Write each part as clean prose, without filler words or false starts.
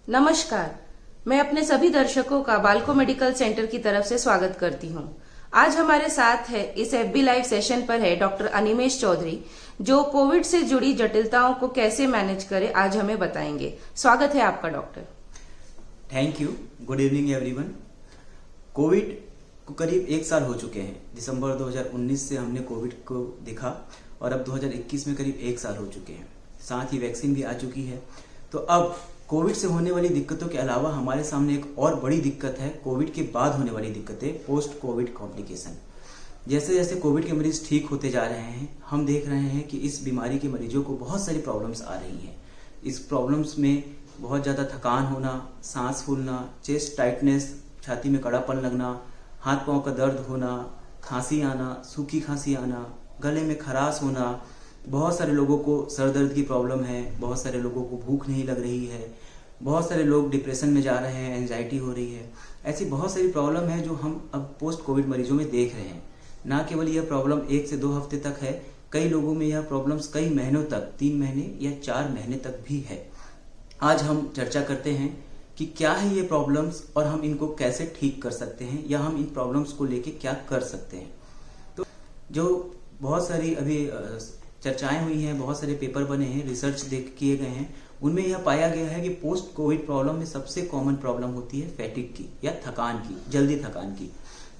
नमस्कार। मैं अपने सभी दर्शकों का बाल्को मेडिकल सेंटर की तरफ से स्वागत करती हूं। आज हमारे साथ है इस एफबी लाइव सेशन पर है डॉक्टर अनिमेश चौधरी, जो कोविड से जुड़ी जटिलताओं को कैसे मैनेज करे आज हमें बताएंगे। स्वागत है आपका doctor. Thank you. Good evening everyone. Covid को करीब 1 साल हो चुके हैं। दिसंबर 2019 से हमने कोविड को देखा और अब 2021 में करीब 1 साल हो चुके हैं। साथ ही वैक्सीन भी आ चुकी है। तो अब कोविड से होने वाली दिक्कतों के अलावा हमारे सामने एक और बड़ी दिक्कत है, कोविड के बाद होने वाली दिक्कतें, पोस्ट कोविड कॉम्प्लिकेशन। जैसे जैसे कोविड के मरीज ठीक होते जा रहे हैं, हम देख रहे हैं कि इस बीमारी के मरीजों को बहुत सारी प्रॉब्लम्स आ रही हैं। इस प्रॉब्लम्स में बहुत ज़्यादा थकान होना, सांस फूलना, चेस्ट टाइटनेस, छाती में कड़ापन लगना, हाथ पांव का दर्द होना, खांसी आना, सूखी खांसी आना, गले में खराश होना, बहुत सारे लोगों को सर दर्द की प्रॉब्लम है, बहुत सारे लोगों को भूख नहीं लग रही है, बहुत सारे लोग डिप्रेशन में जा रहे हैं, एंजाइटी हो रही है। ऐसी बहुत सारी प्रॉब्लम है जो हम अब पोस्ट कोविड मरीजों में देख रहे हैं। ना केवल यह प्रॉब्लम 1 से 2 हफ्ते तक है, कई लोगों में यह प्रॉब्लम्स कई महीनों तक, 3 महीने या 4 महीने तक भी है। आज हम चर्चा करते हैं कि क्या है ये प्रॉब्लम्स और हम इनको कैसे ठीक कर सकते हैं या हम इन प्रॉब्लम्स को लेके क्या कर सकते हैं। तो जो बहुत सारी अभी चर्चाएं हुई हैं, बहुत सारे पेपर बने हैं, रिसर्च किए गए हैं, उनमें यह पाया गया है कि पोस्ट कोविड प्रॉब्लम में सबसे कॉमन प्रॉब्लम होती है फैटिग की या थकान की, जल्दी थकान की।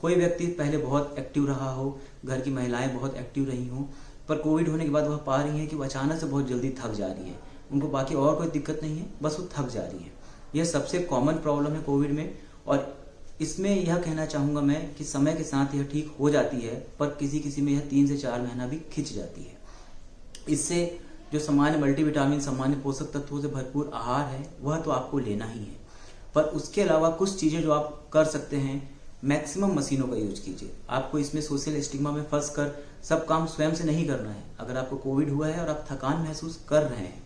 कोई व्यक्ति पहले बहुत एक्टिव रहा हो, घर की महिलाएं बहुत एक्टिव रही हों, पर कोविड होने के बाद वह पा रही हैं कि वह अचानक से बहुत जल्दी थक जा रही है। उनको बाकी और कोई दिक्कत नहीं है, बस वो थक जा रही है। यह सबसे कॉमन प्रॉब्लम है कोविड में। और इसमें यह कहना चाहूंगा मैं कि समय के साथ यह ठीक हो जाती है, पर किसी किसी में यह 3 से 4 महीना भी खिंच जाती है। इससे जो सामान्य मल्टीविटामिन, सामान्य पोषक तत्वों से भरपूर आहार है, वह तो आपको लेना ही है, पर उसके अलावा कुछ चीजें जो आप कर सकते हैं, मैक्सिमम मशीनों का यूज कीजिए। आपको इसमें सोशल स्टिग्मा में फंस कर सब काम स्वयं से नहीं करना है। अगर आपको कोविड हुआ है और आप थकान महसूस कर रहे हैं,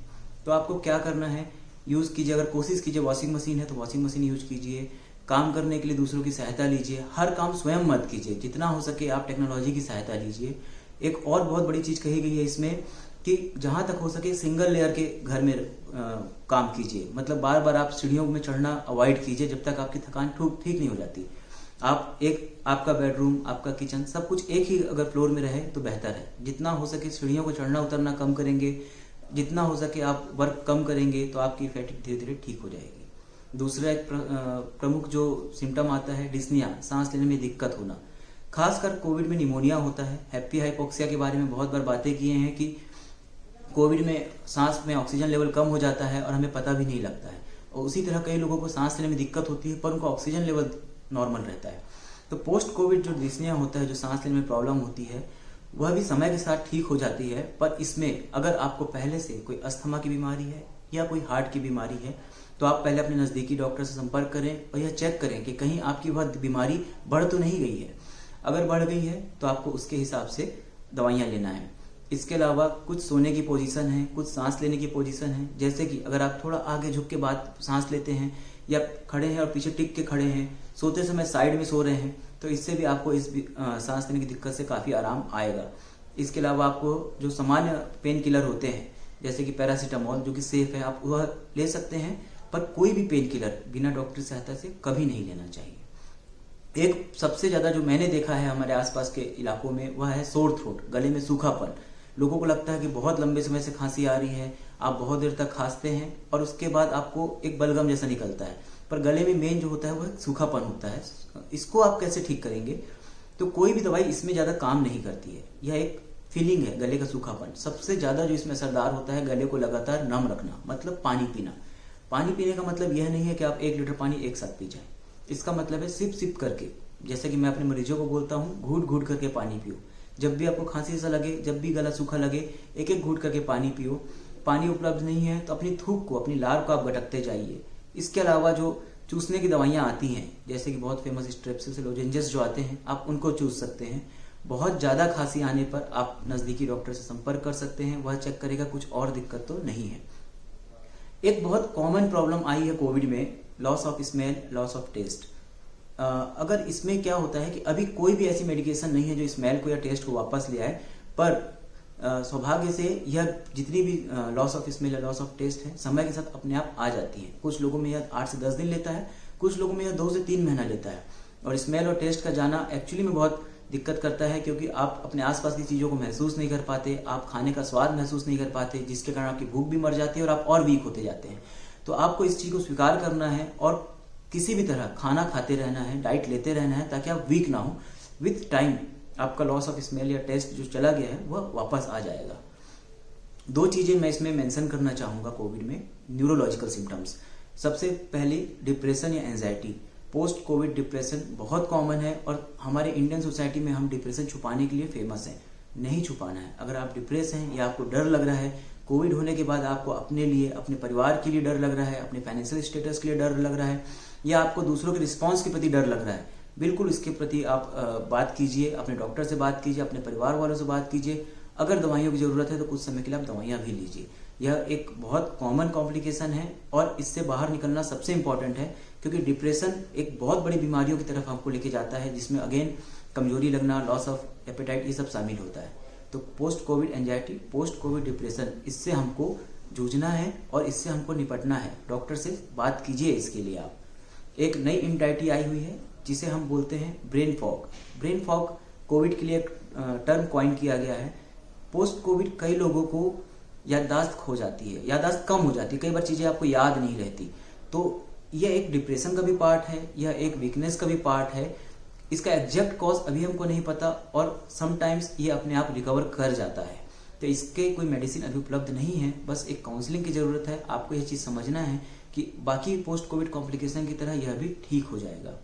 तो आपको क्या करना है, यूज कीजिए। अगर कोशिश कीजिए, वॉशिंग मशीन है तो वॉशिंग मशीन यूज कीजिए। काम करने के लिए दूसरों की सहायता लीजिए। हर काम स्वयं मत कीजिए, जितना हो सके आप टेक्नोलॉजी की सहायता लीजिए। एक और बहुत बड़ी चीज कही गई है इसमें कि जहां तक हो सके सिंगल लेयर के घर में काम कीजिए। मतलब बार बार आप सीढ़ियों में चढ़ना अवॉइड कीजिए जब तक आपकी थकान ठीक नहीं हो जाती। आपका बेडरूम, आपका किचन, सब कुछ एक ही अगर फ्लोर में रहे तो बेहतर है। जितना हो सके सीढ़ियों को चढ़ना उतरना कम करेंगे, जितना हो सके आप वर्क कम करेंगे, तो आपकी फैटिग धीरे धीरे ठीक हो जाएगी। दूसरा एक प्रमुख जो सिम्टम आता है, डिस्निया, सांस लेने में दिक्कत होना। खासकर कोविड में निमोनिया होता है। हैप्पी हाइपोक्सिया के बारे में बहुत बार बातें किए हैं कि कोविड में सांस में ऑक्सीजन लेवल कम हो जाता है और हमें पता भी नहीं लगता है। और उसी तरह कई लोगों को सांस लेने में दिक्कत होती है पर उनको ऑक्सीजन लेवल नॉर्मल रहता है। तो पोस्ट कोविड जो डिस्निया होता है, जो सांस लेने में प्रॉब्लम होती है, वह भी समय के साथ ठीक हो जाती है। पर इसमें अगर आपको पहले से कोई अस्थमा की बीमारी है या कोई हार्ट की बीमारी है, तो आप पहले अपने नजदीकी डॉक्टर से संपर्क करें और यह चेक करें कि कहीं आपकी वह बीमारी बढ़ तो नहीं गई है। अगर बढ़ गई है तो आपको उसके हिसाब से दवाइयां लेना है। इसके अलावा कुछ सोने की पोजीशन है, कुछ सांस लेने की पोजीशन है। जैसे कि अगर आप थोड़ा आगे झुक के बाद सांस लेते हैं या खड़े हैं और पीछे टिक के खड़े हैं, सोते समय साइड में सो रहे हैं, तो इससे भी आपको इस सांस लेने की दिक्कत से काफी आराम आएगा। इसके अलावा आपको जो सामान्य पेन किलर होते हैं, जैसे कि पैरासीटामोल, जो कि सेफ है, आप वह ले सकते हैं। पर कोई भी पेन किलर बिना डॉक्टर की सहायता से कभी नहीं लेना चाहिए। एक सबसे ज्यादा जो मैंने देखा है हमारे आसपास के इलाकों में, वह है सोर थ्रोट, गले में सूखापन। लोगों को लगता है कि बहुत लंबे समय से खांसी आ रही है, आप बहुत देर तक खांसते हैं और उसके बाद आपको एक बलगम जैसा निकलता है, पर गले में मेन जो होता है वह सूखापन होता है। इसको आप कैसे ठीक करेंगे? तो कोई भी दवाई इसमें ज्यादा काम नहीं करती है। यह एक फीलिंग है, गले का सूखापन। सबसे ज्यादा जो इसमें असरदार होता है, गले को लगातार नम रखना, मतलब पानी पीना। पानी पीने का मतलब यह नहीं है कि आप 1 लीटर पानी एक साथ पी जाए। इसका मतलब है सिप सिप करके, जैसे कि मैं अपने मरीजों को बोलता हूँ, घूट घूट करके पानी पियो। जब भी आपको खांसी ऐसा लगे, जब भी गला सूखा लगे, एक एक घूट करके पानी पियो। पानी उपलब्ध नहीं है तो अपनी थूक को, अपनी लार को आप गटकते जाइए। इसके अलावा जो चूसने की दवाइयां आती हैं, जैसे कि बहुत फेमस स्ट्रेप्सिल लोजेंजेस जो आते हैं, आप उनको चूस सकते हैं। बहुत ज्यादा खांसी आने पर आप नजदीकी डॉक्टर से संपर्क कर सकते हैं, वह चेक करेगा, कुछ और दिक्कत तो नहीं है। एक बहुत कॉमन प्रॉब्लम आई है कोविड में, loss of smell, loss of taste. अगर इसमें क्या होता है कि अभी कोई भी ऐसी मेडिकेशन नहीं है जो स्मेल को या टेस्ट को वापस ले आए, पर सौभाग्य से यह जितनी भी लॉस ऑफ स्मेल या लॉस ऑफ टेस्ट है समय के साथ अपने आप आ जाती है। कुछ लोगों में यह 8 से 10 दिन लेता है, कुछ लोगों में यह 2 से 3 महीना लेता है। और स्मेल और टेस्ट का जाना एक्चुअली में बहुत दिक्कत करता है, क्योंकि आप अपने आसपास की चीज़ों को महसूस नहीं कर पाते, आप खाने का स्वाद महसूस नहीं कर पाते, जिसके कारण आपकी भूख भी मर जाती है और आप और वीक होते जाते हैं। तो आपको इस चीज़ को स्वीकार करना है और किसी भी तरह खाना खाते रहना है, डाइट लेते रहना है, ताकि आप वीक ना हो। विथ टाइम आपका लॉस ऑफ स्मेल या टेस्ट जो चला गया है वह वापस आ जाएगा। 2 चीज़ें मैं इसमें मेंशन करना चाहूँगा कोविड में, न्यूरोलॉजिकल सिम्टम्स। सबसे पहले डिप्रेशन या एंजाइटी। पोस्ट कोविड डिप्रेशन बहुत कॉमन है और हमारे इंडियन सोसाइटी में हम डिप्रेशन छुपाने के लिए फेमस हैं। नहीं छुपाना है। अगर आप डिप्रेस हैं या आपको डर लग रहा है, कोविड होने के बाद आपको अपने लिए, अपने परिवार के लिए डर लग रहा है, अपने फाइनेंशियल स्टेटस के लिए डर लग रहा है, या आपको दूसरों के रिस्पॉन्स के प्रति डर लग रहा है, बिल्कुल इसके प्रति आप बात कीजिए, अपने डॉक्टर से बात कीजिए, अपने परिवार वालों से बात कीजिए। अगर दवाइयों की जरूरत है तो कुछ समय के लिए आप दवाइयाँ भी लीजिए। यह एक बहुत कॉमन कॉम्प्लिकेशन है और इससे बाहर निकलना सबसे इंपॉर्टेंट है, क्योंकि डिप्रेशन एक बहुत बड़ी बीमारियों की तरफ हमको लेके जाता है, जिसमें अगेन कमजोरी लगना, लॉस ऑफ एपेटाइट, ये सब शामिल होता है। तो post Covid anxiety, post Covid depression, इससे हमको जूझना है और इससे हमको निपटना है। डॉक्टर से बात कीजिए इसके लिए आप। एक नई इम्यूनिटी आई हुई है जिसे हम बोलते हैं brain fog. Brain fog Covid के लिए एक टर्म कॉइन किया गया है। पोस्ट कोविड कई लोगों को याददाश्त खो जाती है, याददाश्त कम हो जाती है, कई बार चीज़ें आपको याद नहीं रहती। तो यह एक डिप्रेशन का भी पार्ट है, यह एक वीकनेस का भी पार्ट है। इसका एग्जैक्ट कॉज अभी हमको नहीं पता और समटाइम्स ये अपने आप रिकवर कर जाता है। तो इसके कोई मेडिसिन अभी उपलब्ध नहीं है, बस एक काउंसलिंग की ज़रूरत है। आपको यह चीज़ समझना है कि बाकी पोस्ट कोविड कॉम्प्लिकेशन की तरह यह भी ठीक हो जाएगा।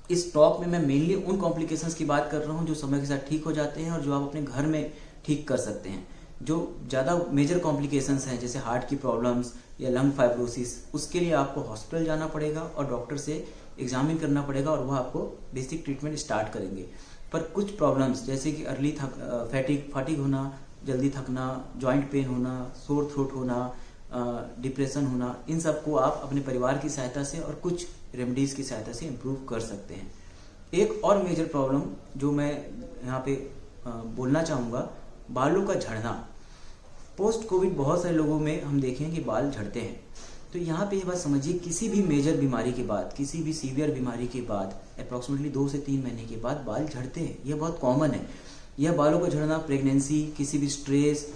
इस टॉक में मैं मेनली उन कॉम्प्लिकेशंस की बात कर रहा हूँ जो समय के साथ ठीक हो जाते हैं और जो आप अपने घर में ठीक कर सकते हैं। जो ज़्यादा मेजर कॉम्प्लिकेशंस हैं, जैसे हार्ट की प्रॉब्लम्स या लंग फाइब्रोसिस, उसके लिए आपको हॉस्पिटल जाना पड़ेगा और डॉक्टर से एग्जामिन करना पड़ेगा और वह आपको बेसिक ट्रीटमेंट स्टार्ट करेंगे। पर कुछ प्रॉब्लम्स जैसे कि अर्ली फटीग होना, जल्दी थकना, जॉइंट पेन होना, सोर थ्रोट होना, डिप्रेशन होना, इन सब को आप अपने परिवार की सहायता से और कुछ रेमेडीज की सहायता से इम्प्रूव कर सकते हैं। एक और मेजर प्रॉब्लम जो मैं यहाँ पे बोलना चाहूँगा, बालों का झड़ना। पोस्ट कोविड बहुत सारे लोगों में हम देखें कि बाल झड़ते हैं। तो यहाँ पे ये बात समझिए, किसी भी मेजर बीमारी के बाद, किसी भी सीवियर बीमारी के बाद अप्रॉक्सीमेटली 2 से 3 महीने के बाद बाल झड़ते हैं। यह बहुत कॉमन है। यह बालों का झड़ना प्रेगनेंसी, किसी भी स्ट्रेस,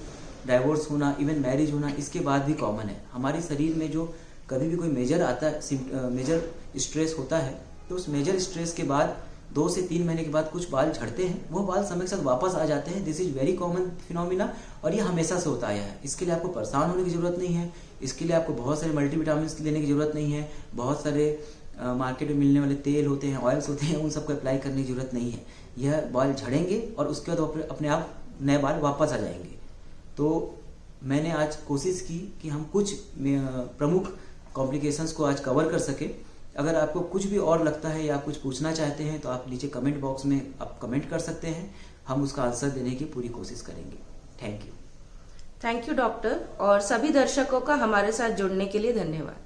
डाइवोर्स होना, इवन मैरिज होना, इसके बाद भी कॉमन है। हमारे शरीर में जो कभी भी कोई मेजर आता है, मेजर स्ट्रेस होता है, तो उस मेजर स्ट्रेस के बाद 2 से 3 महीने के बाद कुछ बाल झड़ते हैं। वो बाल समय के साथ वापस आ जाते हैं। This is very common phenomena और ये हमेशा से होता आया है। इसके लिए आपको परेशान होने की जरूरत नहीं है। इसके लिए आपको बहुत सारे मल्टीविटामिन लेने की जरूरत नहीं है। बहुत सारे मार्केट में मिलने वाले तेल होते हैं, ऑयल्स होते हैं, उन सबको अप्लाई करने की जरूरत नहीं है। यह बाल झड़ेंगे और उसके बाद अपने आप नए बाल वापस आ जाएंगे। तो मैंने आज कोशिश की कि हम कुछ प्रमुख कॉम्प्लिकेशंस को आज कवर कर सके। अगर आपको कुछ भी और लगता है या आप कुछ पूछना चाहते हैं तो आप नीचे कमेंट बॉक्स में आप कमेंट कर सकते हैं। हम उसका आंसर देने की पूरी कोशिश करेंगे। Thank you. Thank you doctor, और सभी दर्शकों का हमारे साथ जुड़ने के लिए धन्यवाद।